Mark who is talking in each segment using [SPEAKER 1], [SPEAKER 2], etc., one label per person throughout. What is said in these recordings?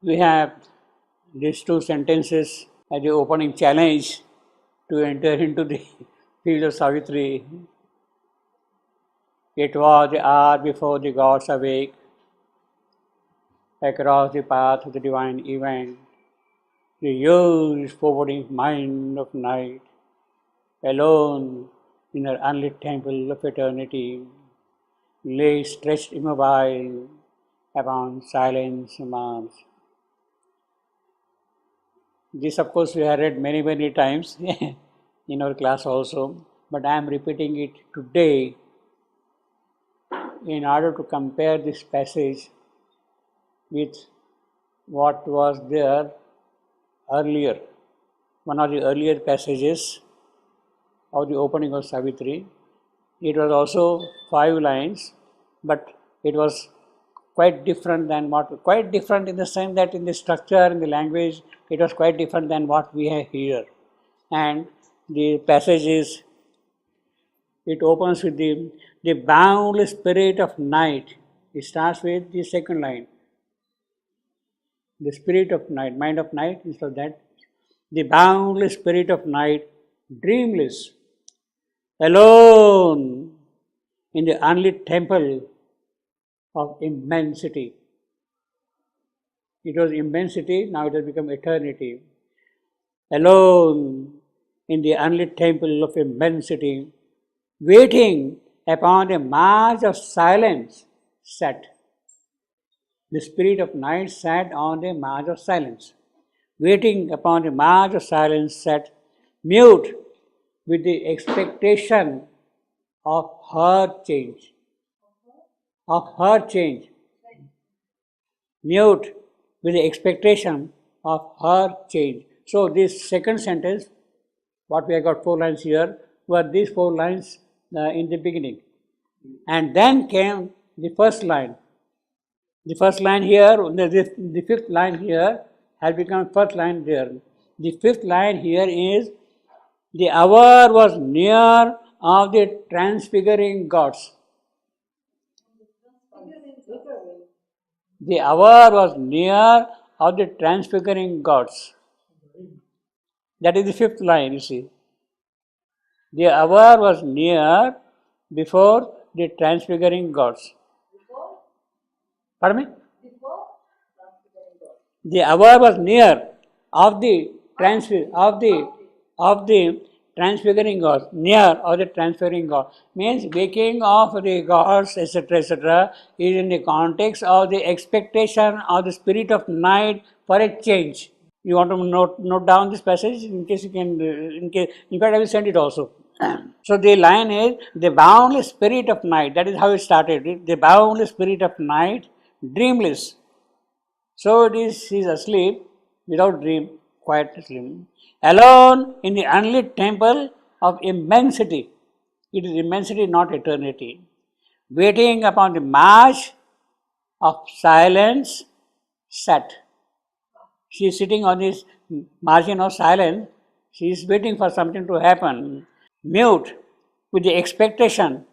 [SPEAKER 1] We have these two sentences as the opening challenge to enter into the field of Savitri. It was the hour before the gods awake, across the path of the divine event, the huge foreboding mind of night, alone in her unlit temple of eternity, lay stretched immobile upon silence Mars. This, of course, we have read many times in our class also, but I am repeating it today in order to compare this passage with what was there earlier. One of the earlier passages of the opening of Savitri. It was also 5 lines, but it was quite different in the sense that in the structure, in the language, it was quite different than what we have here. And the passage is, it opens with the boundless spirit of night. It starts with the second line. The spirit of night, mind of night, instead of that, the boundless spirit of night, dreamless, alone in the unlit temple of immensity. It was immensity, now it has become eternity. Alone in the unlit temple of immensity, waiting upon a march of silence, sat. The spirit of night sat on the march of silence. Waiting upon the march of silence, sat, mute with the expectation of her change. Of her change. Mute with the expectation of her change. So this second sentence, what we have got 4 lines here, were these 4 lines in the beginning. And then came the first line. The first line here, the fifth line here has become first line there. The fifth line here is, the hour was near of the transfiguring gods. The hour was near of the transfiguring gods. That is the fifth line, you see. The hour was near before the transfiguring gods. Pardon me? The hour was near of the transfiguring gods. Near of the transfiguring gods means waking of the gods, etc., is in the context of the expectation of the spirit of night for a change. You want to note down this passage in case you can. In fact, I will send it also. So the line is, the boundless spirit of night. That is how it started. The boundless spirit of night, dreamless. So it is, he is asleep without dream, quiet asleep, alone in the unlit temple of immensity. It is immensity, not eternity. Waiting upon the march of silence, sat. She is sitting on this margin of silence. She is waiting for something to happen. Mute with the expectation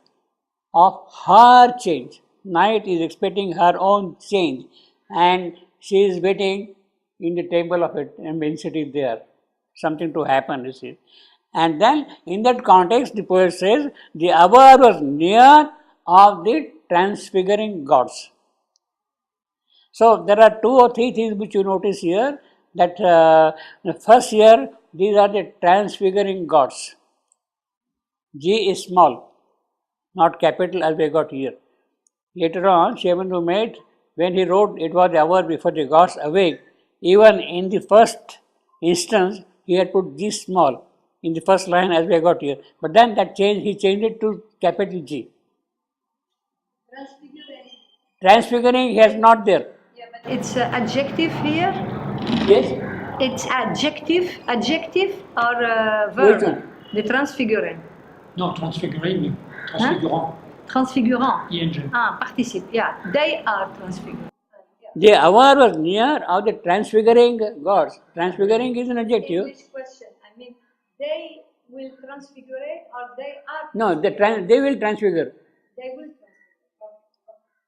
[SPEAKER 1] of her change. Night is expecting her own change, and she is waiting in the temple of immensity there, something to happen, you see. And then in that context, the poet says, the hour was near of the transfiguring gods. So there are 2 or 3 things which you notice here, that first here, these are the transfiguring gods. G is small, not capital as we got here. Later on, Shevandu made, when he wrote, it was the hour before the gods awake, even in the first instance, he had put G small in the first line as we got here. But then that change, he changed it to capital G. Transfiguring, he has not there.
[SPEAKER 2] Yeah, but it's adjective here.
[SPEAKER 1] Yes?
[SPEAKER 2] It's adjective or verb.
[SPEAKER 1] Which one?
[SPEAKER 2] The transfiguring.
[SPEAKER 3] Non, transfiguring, transfigurant.
[SPEAKER 2] Transfigurant.
[SPEAKER 3] ING.
[SPEAKER 2] Participe. Yeah, they are transfiguring.
[SPEAKER 1] The hour was near of the transfiguring gods. Transfiguring is an adjective.
[SPEAKER 2] English question. I mean, they will transfigurate or they are.
[SPEAKER 1] No, they will transfigure.
[SPEAKER 2] They will transfigure.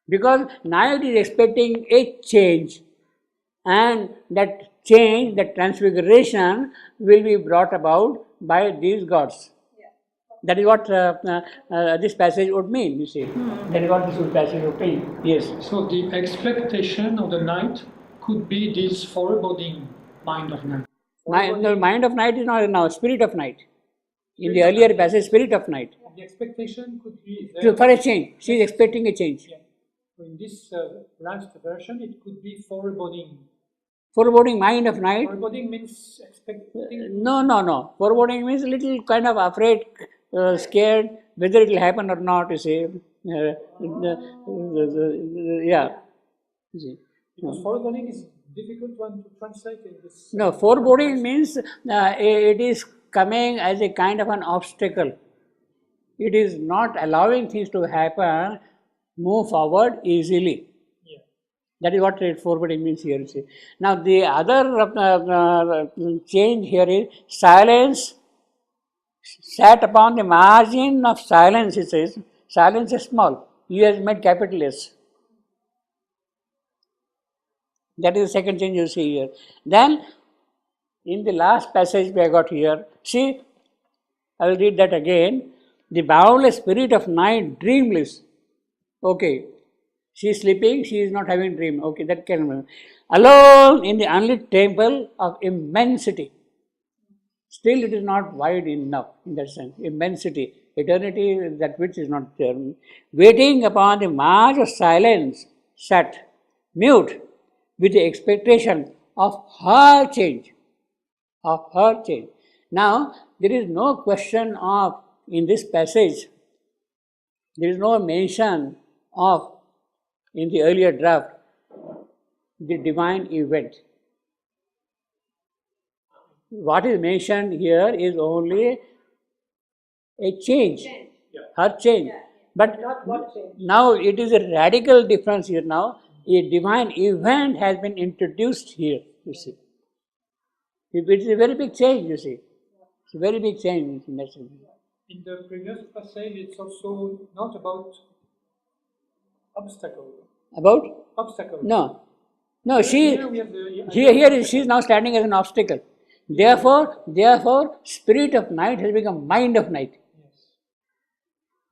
[SPEAKER 1] Because night is expecting a change. and that change, that transfiguration will be brought about by these gods. That is what this passage would mean, you see. That is what this passage would mean. Yes.
[SPEAKER 3] So the expectation of the night could be this foreboding mind of night.
[SPEAKER 1] The mind of night is not now, spirit of night. In the
[SPEAKER 3] Spirit of
[SPEAKER 1] earlier
[SPEAKER 3] night.
[SPEAKER 1] passage, spirit of night.
[SPEAKER 3] The expectation could be
[SPEAKER 1] So
[SPEAKER 3] there.
[SPEAKER 1] for a change. She is expecting a change.
[SPEAKER 3] Yeah. So in this last version, it could be foreboding.
[SPEAKER 1] Foreboding mind of night.
[SPEAKER 3] Foreboding means expecting.
[SPEAKER 1] No. Foreboding means a little kind of afraid, scared, whether it will happen or not, you see. Yeah. You see.
[SPEAKER 3] Because foreboding is difficult one to translate in this.
[SPEAKER 1] No, foreboding means it is coming as a kind of an obstacle. It is not allowing things to happen, move forward easily.
[SPEAKER 3] Yeah.
[SPEAKER 1] That is what foreboding means here. See. Now the other change here is silence. Sat upon the margin of silence, it says. Silence is small. You has made capital S. That is the second change you see here. Then, in the last passage we have got here, see, I will read that again. The boundless spirit of night, dreamless. Okay. She is sleeping, she is not having dream. Okay, that can. Alone in the unlit temple of immensity. Still, it is not wide enough in that sense. Immensity, eternity, that which is not there. Waiting upon the march of silence, sat, mute, with the expectation of her change. Of her change. Now, there is no question of, in this passage, there is no mention of, in the earlier draft, the divine event. What is mentioned here is only a change, her change. But now it is a radical difference here now. A divine event has been introduced here, you see. It is a very big change, you see. It's a very big change in that sense.
[SPEAKER 3] In the previous passage, it's also not about obstacle.
[SPEAKER 1] About?
[SPEAKER 3] Obstacle.
[SPEAKER 1] No. No, she,
[SPEAKER 3] Here we have the
[SPEAKER 1] here she is now standing as an obstacle. Therefore, spirit of night has become mind of night.
[SPEAKER 3] Yes.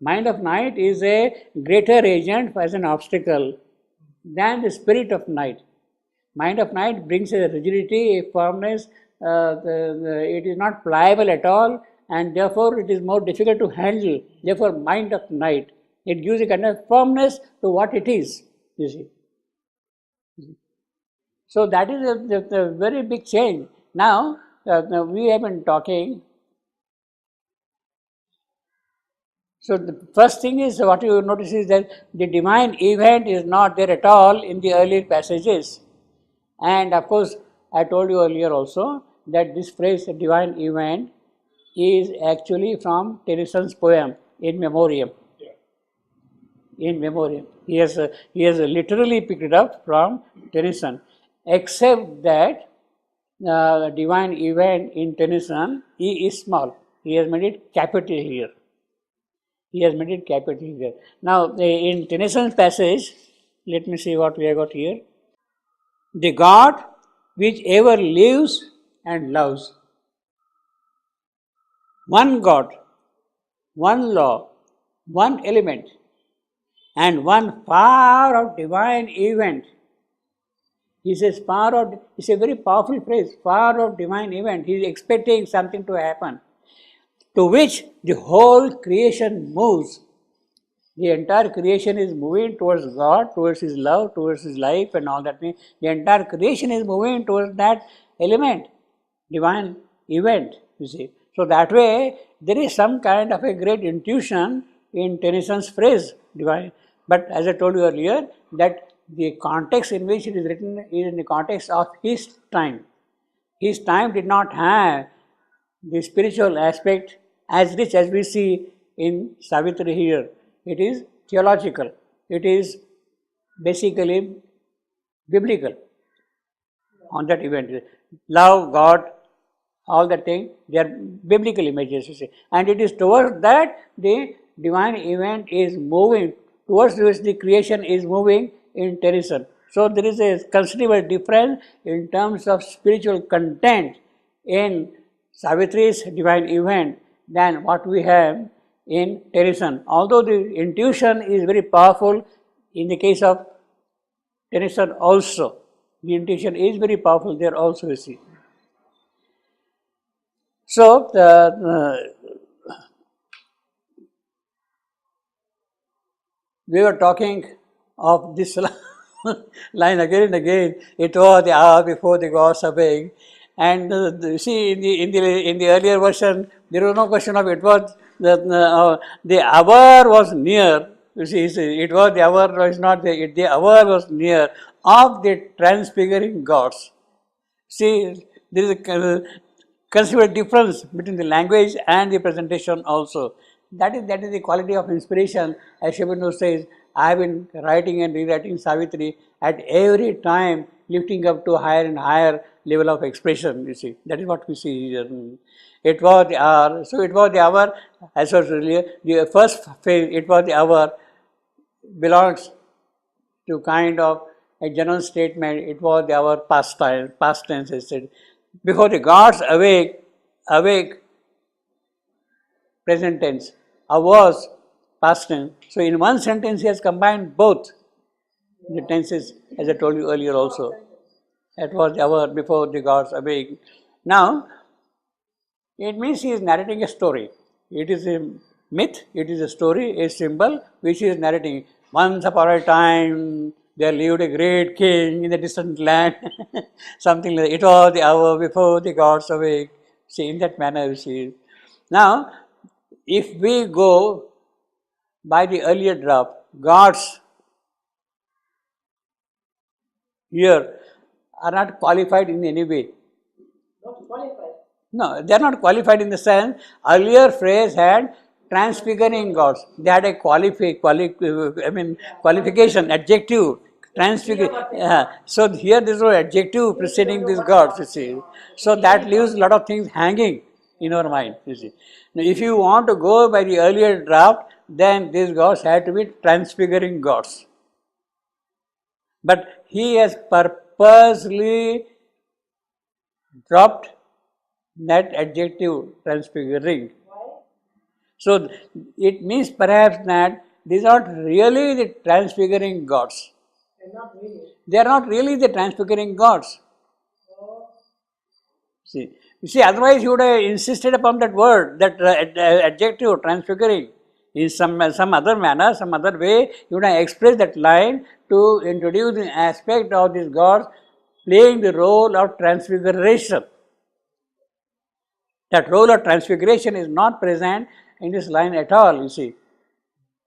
[SPEAKER 1] Mind of night is a greater agent as an obstacle than the spirit of night. Mind of night brings a rigidity, a firmness, it is not pliable at all, and therefore it is more difficult to handle. Therefore, mind of night, it gives a kind of firmness to what it is, you see. So that is a very big change. Now, we have been talking. So the first thing is, what you notice is that the divine event is not there at all in the earlier passages. And of course, I told you earlier also that this phrase, divine event, is actually from Tennyson's poem, In Memoriam. In Memoriam. He has literally picked it up from Tennyson, except that divine event in Tennyson, E is small. He has made it capital here. He has made it capital here. Now, in Tennyson's passage, let me see what we have got here. The God which ever lives and loves. One God, one law, one element, and one power of divine event. He says power of, it's a very powerful phrase, power of divine event. He is expecting something to happen, to which the whole creation moves. The entire creation is moving towards God, towards His love, towards His life and all that. The entire creation is moving towards that element, divine event, you see. So that way, there is some kind of a great intuition in Tennyson's phrase, divine. But as I told you earlier, that the context in which it is written is in the context of his time. His time did not have the spiritual aspect as rich as we see in Savitri here. It is theological. It is basically biblical on that event. Love, God, all that thing, they are biblical images, you see. And it is towards that the divine event is moving, towards which the creation is moving in Tennyson. So there is a considerable difference in terms of spiritual content in Savitri's divine event than what we have in Tennyson. Although the intuition is very powerful in the case of Tennyson also, the intuition is very powerful there also, you see. So, we were talking of this line again and again. It was the hour before the gods awake, and you see in the earlier version there was no question of it was the hour was near. You see, it was the hour was not the hour was near of the transfiguring gods. See, there is a considerable difference between the language and the presentation also. That is the quality of inspiration. As Shabanu says, I have been writing and rewriting Savitri at every time lifting up to higher and higher level of expression, you see. That is what we see here. It was the hour. So it was the hour, as I was earlier, the first phase, it was the hour belongs to kind of a general statement. It was our past tense, I said. Before the gods awake, present tense. Was past tense. So in one sentence he has combined both the tenses, as I told you earlier also. That was the hour before the gods awake. Now, it means he is narrating a story. It is a myth, it is a story, a symbol which he is narrating. Once upon a time, there lived a great king in a distant land. Something like that. It was the hour before the gods awake. See, in that manner, you see. Now, if we go by the earlier draft, gods here are not qualified in any way.
[SPEAKER 2] Not qualified.
[SPEAKER 1] No, they are not qualified in the sense, earlier phrase had transfiguring gods. They had a qualification, adjective, transfigure. So here this was adjective preceding these gods, you see. So that leaves a lot of things hanging in our mind, you see. Now, if you want to go by the earlier draft, then these gods had to be transfiguring gods. But he has purposely dropped that adjective transfiguring.
[SPEAKER 2] Why?
[SPEAKER 1] So it means perhaps that these are not really the transfiguring gods.
[SPEAKER 2] They're not really.
[SPEAKER 1] They are not really the transfiguring gods.
[SPEAKER 2] Oh,
[SPEAKER 1] You see, otherwise you would have insisted upon that word, that adjective transfiguring. In some other manner, some other way, you would have expressed that line to introduce the aspect of these gods playing the role of transfiguration. That role of transfiguration is not present in this line at all, you see.